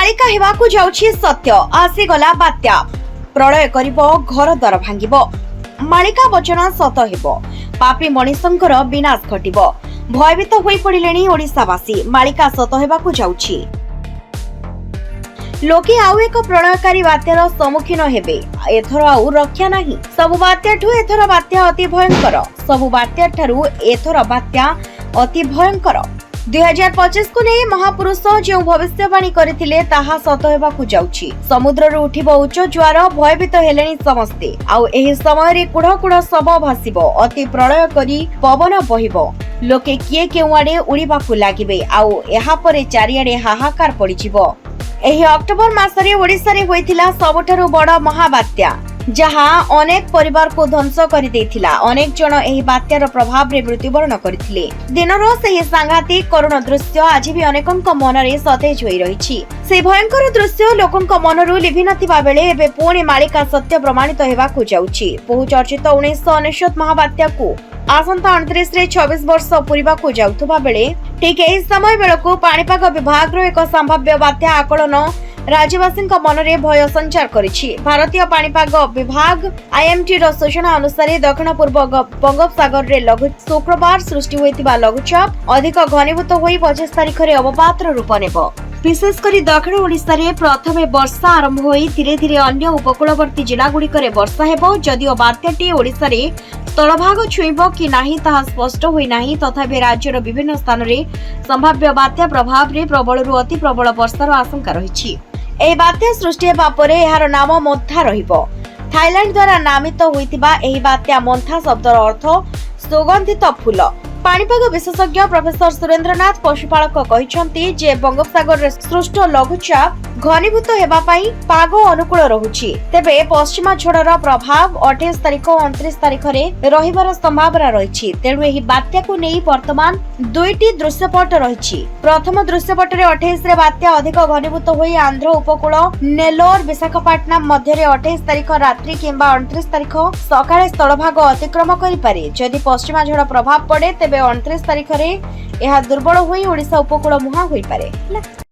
मालिका हेबाकु जाउछि सत्य आसीगला बात्या प्रलय करिबो घर द्वार भांगिबो मालिका वचन सत हेबो पापी मनीषंकर विनाश घटिबो भयभीत होई पड़िलेनी ओडिसावासी मालिका सत हेबाकु जाउछि लोके आउ एक प्रलयकारी बात्यार सम्मुखीन हेबे एथर आउ रक्षा नाही सबु बात्याठु एथर बात्या अति भयंकर सबु बात्याठारु एथर बात्या अति भयंकर 2025 को नहीं महापुरुष जो भविष्यवाणी करथिले ताहा सत हेबाकु जाउछि समुद्ररु उठिबो उच्च ज्वार भयभीत हेलेनी समस्ते आउ एही समय रे कुढ़ कुढ़ सब भासिबो अति प्रलय करी पवन बहिबो लोके किए केउआडे उड़ीबाकु लागिबे आउ एहा परे चारियाडे हाहाकार पड़िजिबो एही अक्टोबर मासरे ओडिसा रे होइथिला सबठारु बड़ महाबात्या जहाँ अनेक परिवार को ध्वंस कर देथिला अनेक जन एही बात्यार प्रभाव रे मृत्युवरण करथिले दिनर सेही सांघातिक करुण दृश्य आज भी अनेकक मन रे सतेज होई रहिछि से भयंकर दृश्य लोकक मनरु लिभि नथिबा बेले एबे पुणी मालिका सत्य प्रमाणित हेबाकु जाउछि बहु चर्चित 1999 महाबात्या को आसंता 29 रे 26 वर्ष पूरीबा को जाउथबा बेले ठीक एही समय बेलकु पाणीपाग विभाग रो एक संभाव्य बात्या आकलन राज्यवासी मन में भय संचार करिछि भारतीय पाणीपाग विभाग आईएमटी रो सूचना अनुसार दक्षिण पूर्व बंगोपसागर रे शुक्रवार सृष्टि होइतिबा लघुचाप अधिक घनीभूत होई 25 तारिख रे अवपातर रूप नेबो विशेष करी दक्षिण ओडिसा रे प्रथमे वर्षा आरंभ होई धीरे धीरे अन्य उपकूलवर्ती जिला गुड़िक वर्षा हेबो जदिओ बात्याटी ओडिसा रे स्थलभाग छुईबो कि नाही ताहा स्पष्ट होई नाही तथापि राज्यर विभिन्न स्थान रे संभाव्य बात्या प्रभाव रे प्रबलरु अति प्रबल वर्षार आशंका रहिछि एही बात्या सृष्टि हेबा परे एहार नाम मंथा रहिबो थाईलैंड द्वारा नामित होइतिबा एही बात्या मंथा शब्दर अर्थ सुगंधित फूल पाणीपाग विशेषज्ञ प्रोफेसर सुरेंद्रनाथ पशुपालक कहिसंती जे बंगोपसागर रे सृष्ट लघुचाप घनीभूत हेबा पई पाग अनुकूल रहुछि तेबे पश्चिमा झड़र प्रभाव 28 तारिख और 29 तारिख रे रहिबार संभावना रहिछि तेणु एही बात्या को नै वर्तमान दुईटी दृश्यपट रहिछि प्रथम दृश्यपट रे 28 रे बात्या अधिक घनीभूत होई आंध्र उपकूल नेल्लोर विशाखापट्टनम मध्य रे 28 तारिख रात्रि किंबा 29 तारिख सकाळे स्थलभाग अतिक्रम करि पारे जदि पश्चिमा झड़ प्रभाव पड़े तेबे 29 तारिख रे यह दुर्बल होई ओडिशा उपकूल मुहां होई पारे।